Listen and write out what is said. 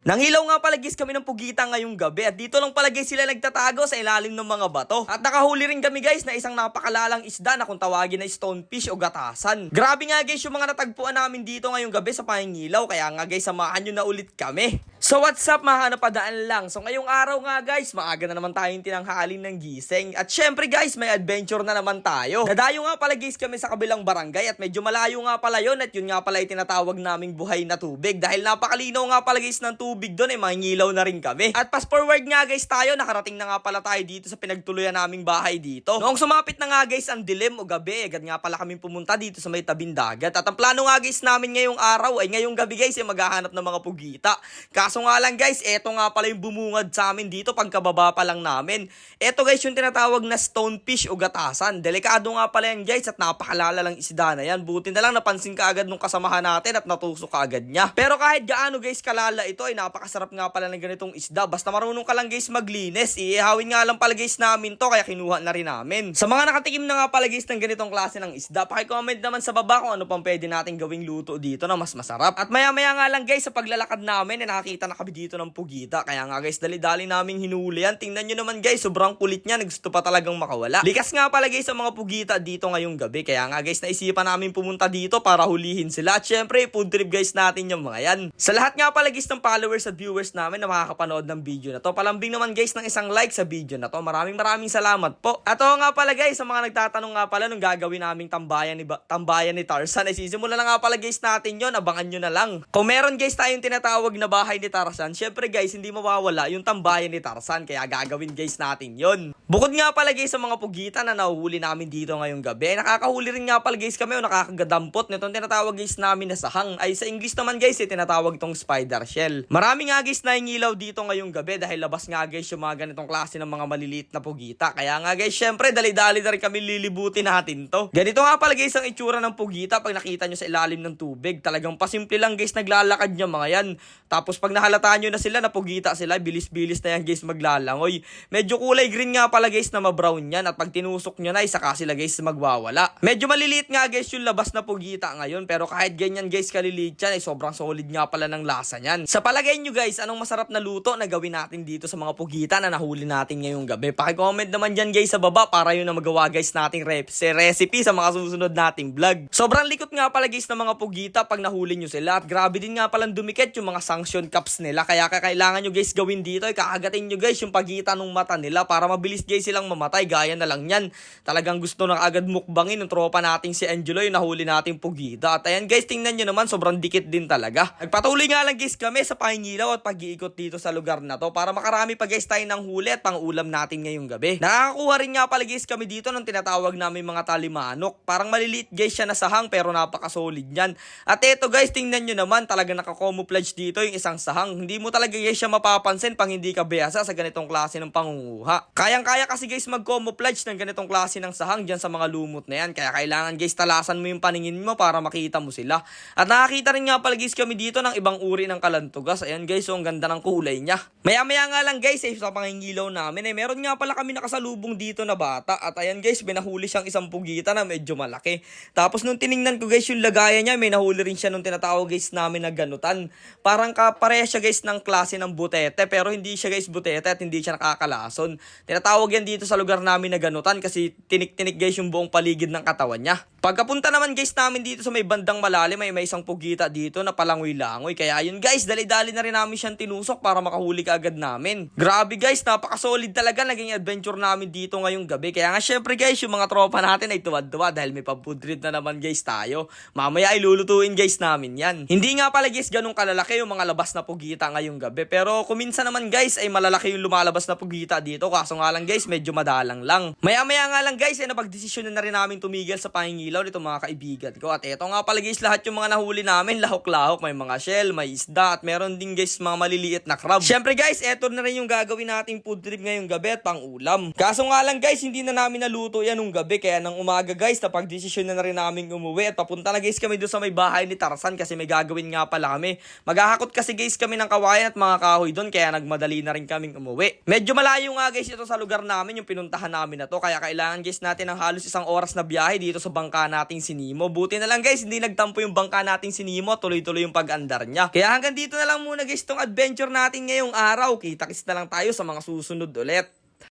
Nangilaw nga pala guys kami ng pugita ngayong gabi at dito lang pala guys sila nagtatago sa ilalim ng mga bato. At nakahuli rin kami guys na isang napakalalang isda na kung tawagin na stonefish o gatasan. Grabe nga guys yung mga natagpuan namin dito ngayong gabi sa Pangingilaw, kaya nga guys samahan nyo na ulit kami. So what's up mga napadaan lang. So ngayong araw nga guys, maaga na naman tayong tinanghalin ng gising. At syempre guys, may adventure na naman tayo. Nadayo nga pala guys kami sa kabilang barangay at medyo malayo nga pala yun. At yun nga pala itinatawag naming buhay na tubig. Dahil napakalinaw nga pala guys ng tubig doon, mangingilaw na rin kami. At fast forward nga guys tayo, nakarating na nga pala tayo dito sa pinagtuluyan naming bahay dito. Noong sumapit na nga guys ang dilim o gabi, agad nga pala kaming pumunta dito sa may tabing dagat. At ang plano nga guys namin ngayong araw ay ngayong gabi guys ay maghahanap ng mga pugita. Kaso nga lang guys, eto nga pala yung bumungad sa amin dito pagkababa pa lang namin. Eto guys yung tinatawag na stonefish o gatasan. Delikado nga pala yan guys at napakalala lang isda na yan. Buti na lang napansin ka agad nung kasamahan natin at natusok ka agad niya. Pero kahit gaano guys kalala ito ay napakasarap nga pala ng ganitong isda. Basta marunong ka lang guys maglinis. Iihawin nga lang pala guys namin to kaya kinuha na rin namin. Sa mga nakatikim na nga pala guys ng ganitong klase ng isda, paki-comment naman sa baba kung ano pang pwede natin gawing luto dito na mas masarap. At maya-maya nga lang guys sa paglalakad namin nakakita na kami dito ng pugita. Kaya nga guys, dali-dali naming hinuli yan. Tingnan nyo naman guys, sobrang kulit niya. Gusto pa talagang makawala. Likas nga pala guys sa mga pugita dito ngayong gabi. Kaya nga guys, naisipan namin pumunta dito para hulihin sila. At syempre, food trip guys natin yung mga yan. Sa lahat nga pala guys ng followers at viewers namin na makakapanood ng video na to, palambing naman guys ng isang like sa video na to. Maraming salamat po. At oo nga pala guys, sa mga nagtatanong nga pala nung gagawin naming tambayan ni Tarzan, ay sisimula na nga pala guys natin yon. Abangan nyo na lang. Kung meron guys tayong tinatawag na bahay ni Tarzan, syempre guys, hindi mawawala yung tambayan ni Tarzan. Kaya gagawin guys natin yon. Bukod nga pala guys sa mga pugita na nahuhuli namin dito ngayong gabi, nakakahuli rin nga pala guys kami o nakakagadampot nitong tinatawag guys namin na sahang. Ay sa English naman guys, tinatawag itong spider shell. Marami nga guys na ingilaw dito ngayong gabi dahil labas nga guys yung mga ganitong klase ng mga maliliit na pugita. Kaya nga guys, syempre dali-dali na rin kami lilibutin natin to. Ganito nga pala guys ang itsura ng pugita pag nakita nyo sa ilalim ng tubig. Talagang pasimple lang guys naglalakad nyo mga yan. Tapos pag nahalataan nyo na sila na pugita sila, bilis-bilis na yan guys maglalangoy. Medyo kulay green nga pala guys na ma-brown yan at pag tinusok nyo na, saka sila guys magwawala. Medyo maliliit nga guys yung labas na pugita ngayon, pero kahit ganyan guys kaliliit yan ay sobrang solid nga pala ng lasa niyan. Sa palagay nyo guys, anong masarap na luto na gawin natin dito sa mga pugita na nahuli natin ngayong gabi? Paki-comment naman dyan guys sa baba para yun na magawa guys nating recipe sa mga susunod nating vlog. Sobrang likot nga pala guys ng mga pugita pag nahuli nyo sila at grabe din nga palang dumikit yung mga sanction cups nila, kaya kailangan nyo guys gawin dito ay kakagatin nyo guys yung pagita ng mata nila para mabilis guys silang mamatay. Gaya na lang yan, talagang gusto na agad mukbangin ng tropa nating si Angelo yung nahuli nating pugita. At ayan guys, tingnan nyo naman, sobrang dikit din talaga. Nagpatuloy nga lang guys kami sa Pangingilaw at pag-iikot dito sa lugar na to para makarami pa guys tayo ng huli at pang-ulam natin ngayong gabi. Nakakakuha rin nga pala guys kami dito ng tinatawag namin mga talimanok. Parang maliliit guys siya na sahang pero napaka-solid niyan. At eto guys, tingnan nyo naman, talagang naka-camouflage dito yung isang sahang. Hindi mo talaga guys siya mapapansin pang hindi ka biyasa sa ganitong klase ng pangunguha. Kayang-kaya kasi guys mag-camouflage ng ganitong klase ng sahang dyan sa mga lumot na yan. Kaya kailangan guys talasan mo yung paningin mo para makita mo sila. At nakakita rin nga pala guys kami dito ng ibang uri ng kalantugas. Ayan guys, so ang ganda ng kulay niya. Maya-maya nga lang guys, sa Pangingilaw namin ay meron nga pala kami nakasalubong dito na bata. At ayan guys, binahuli siyang isang pugita na medyo malaki. Tapos nung tiningnan ko guys yung lagayan niya, may nahuli rin siya nung tinatawag guys namin na ganutan. Parang kapareha siya guys ng klase ng butete, pero hindi siya guys butete at hindi siya nakakalason. Tinatawag yan dito sa lugar namin na ganutan kasi tinik-tinik guys yung buong paligid ng katawan niya. Pagkapunta naman guys namin dito sa may bandang malalim, may isang pugita dito na palangoy-langoy. Kaya yun guys, dali-dali na rin namin siyang tinusok para makahuli ka agad namin. Grabe guys, napaka-solid talaga naging adventure namin dito ngayong gabi. Kaya nga syempre guys, yung mga tropa natin ay tuwad-tuwa dahil may pag-food trip na naman guys tayo. Mamaya ay lulutuin guys namin yan. Hindi nga pala guys ganun kalalaki yung mga labas na pugita ngayong gabi. Pero kuminsan naman guys ay malalaki yung lumalabas na pugita dito. Kaso nga lang guys, medyo madalang lang. Maya-maya nga lang guys, ay napagdesisyon na rin namin tumigil sa Pangingilaw nito mga kaibigan ko. At eto nga pala guys, lahat yung mga nahuli namin, lahok-lahok. May mga shell, may isda, at meron din guys mga maliliit na crab. Syempre guys, eto na rin yung gagawin nating food trip ngayong gabi at pang-ulam. Kaso nga lang guys, hindi na namin naluto yan nung gabi. Kaya nang umaga guys, napagdesisyon na rin namin umuwi. At papunta na guys kami doon sa may bahay ni Tarzan kasi may gagawin nga pala kami. Maghahakot kasi guys kami kami ng kawayan at mga kahoy doon kaya nagmadali na rin kaming umuwi. Medyo malayo nga guys ito sa lugar namin yung pinuntahan namin na to kaya kailangan guys natin ng halos 1 oras na biyahe dito sa bangka nating si Nemo. Buti na lang guys hindi nagtampo yung bangka nating si Nemo, tuloy-tuloy yung pag-andar niya. Kaya hanggang dito na lang muna guys tong adventure natin ngayong araw. Kita-kits na lang tayo sa mga susunod ulit.